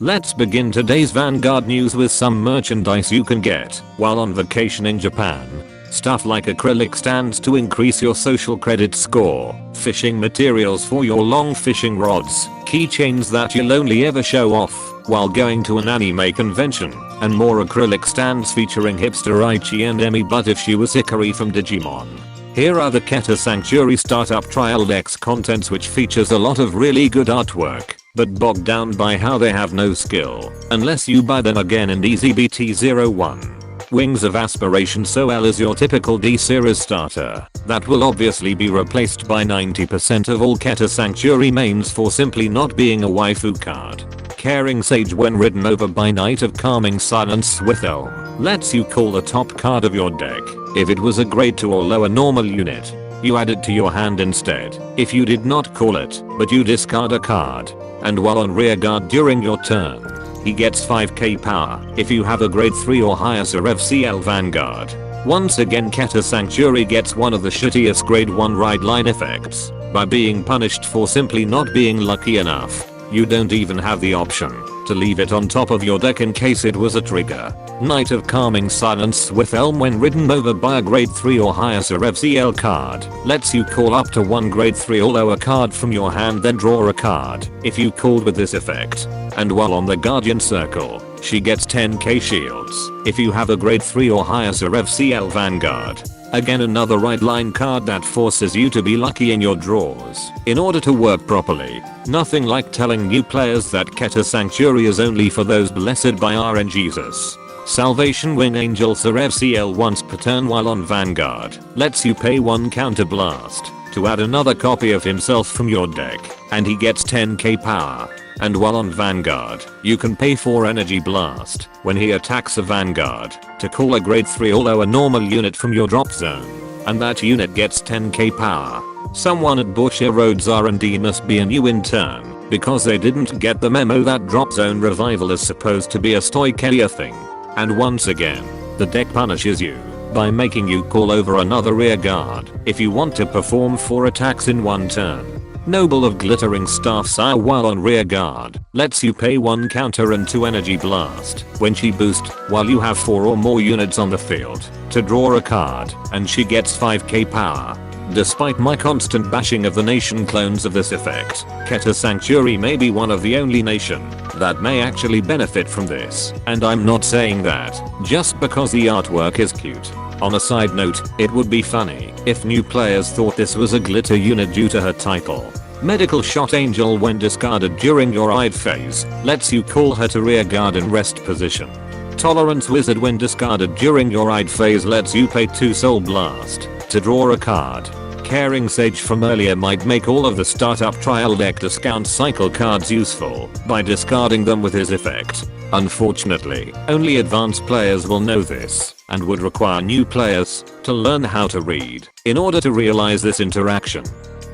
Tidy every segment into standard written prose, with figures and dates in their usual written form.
Let's begin today's Vanguard news with some merchandise you can get while on vacation in Japan. Stuff like acrylic stands to increase your social credit score, fishing materials for your long fishing rods, keychains that you'll only ever show off while going to an anime convention, and more acrylic stands featuring hipster Aichi and Emmy but if she was Ikari from Digimon. Here are the Keter Sanctuary Startup Trial Decks contents, which features a lot of really good artwork, but bogged down by how they have no skill, unless you buy them again in DZBT01. Wings of Aspiration Soel is your typical D-series starter that will obviously be replaced by 90% of all Keter Sanctuary mains for simply not being a waifu card. Caring Sage, when ridden over by Knight of Calming Silence with Elm, lets you call the top card of your deck. If it was a grade 2 or lower normal unit, you add it to your hand instead. If you did not call it, but you discard a card, and while on rearguard during your turn, he gets 5k power if you have a grade 3 or higher FCL Vanguard. Once again, Keter Sanctuary gets one of the shittiest grade 1 ride line effects by being punished for simply not being lucky enough. You don't even have the option to leave it on top of your deck in case it was a trigger. Knight of Calming Silence with Elm, when ridden over by a grade 3 or higher FCL card, lets you call up to one grade 3 or lower card from your hand, then draw a card if you called with this effect. And while on the Guardian Circle, she gets 10k shields if you have a grade 3 or higher FCL Vanguard. Again, another ride line card that forces you to be lucky in your draws in order to work properly. Nothing like telling new players that Keter Sanctuary is only for those blessed by RNGesus. Salvation Wind Angel FCL once per turn while on Vanguard lets you pay 1 counter blast to add another copy of himself from your deck, and he gets 10k power. And while on Vanguard, you can pay 4 energy blast when he attacks a Vanguard to call a grade 3 or lower normal unit from your drop zone, and that unit gets 10k power. Someone at Bushier Roads R&D must be a new intern, because they didn't get the memo that drop zone revival is supposed to be a Stoikelia thing. And once again, the deck punishes you by making you call over another rear guard if you want to perform 4 attacks in one turn. Noble of Glittering Staff Sire, while on rear guard, lets you pay 1 counter and 2 energy blast when she boosts while you have 4 or more units on the field to draw a card, and she gets 5k power. Despite my constant bashing of the nation clones of this effect, Keter Sanctuary may be one of the only nation that may actually benefit from this, and I'm not saying that just because the artwork is cute. On a side note, it would be funny if new players thought this was a glitter unit due to her title. Medical Shot Angel, when discarded during your ride phase, lets you call her to rear guard in rest position. Tolerance Wizard, when discarded during your ride phase, lets you pay 2 Soul Blast to draw a card. Caring Sage from earlier might make all of the startup trial deck discount cycle cards useful by discarding them with his effect. Unfortunately, only advanced players will know this, and would require new players to learn how to read in order to realize this interaction.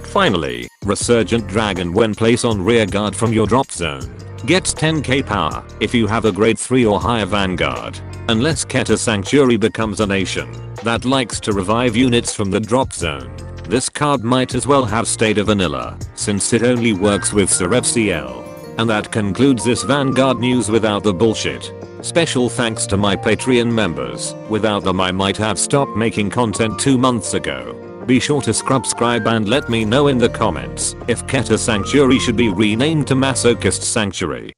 Finally, Resurgent Dragon, when placed on rear guard from your drop zone, gets 10k power if you have a grade 3 or higher Vanguard, unless Keter Sanctuary becomes a nation that likes to revive units from the drop zone. This card might as well have stayed a vanilla, since it only works with FCL. And that concludes this Vanguard news without the bullshit. Special thanks to my Patreon members. Without them I might have stopped making content 2 months ago. Be sure to subscribe and let me know in the comments if Keter Sanctuary should be renamed to Masochist Sanctuary.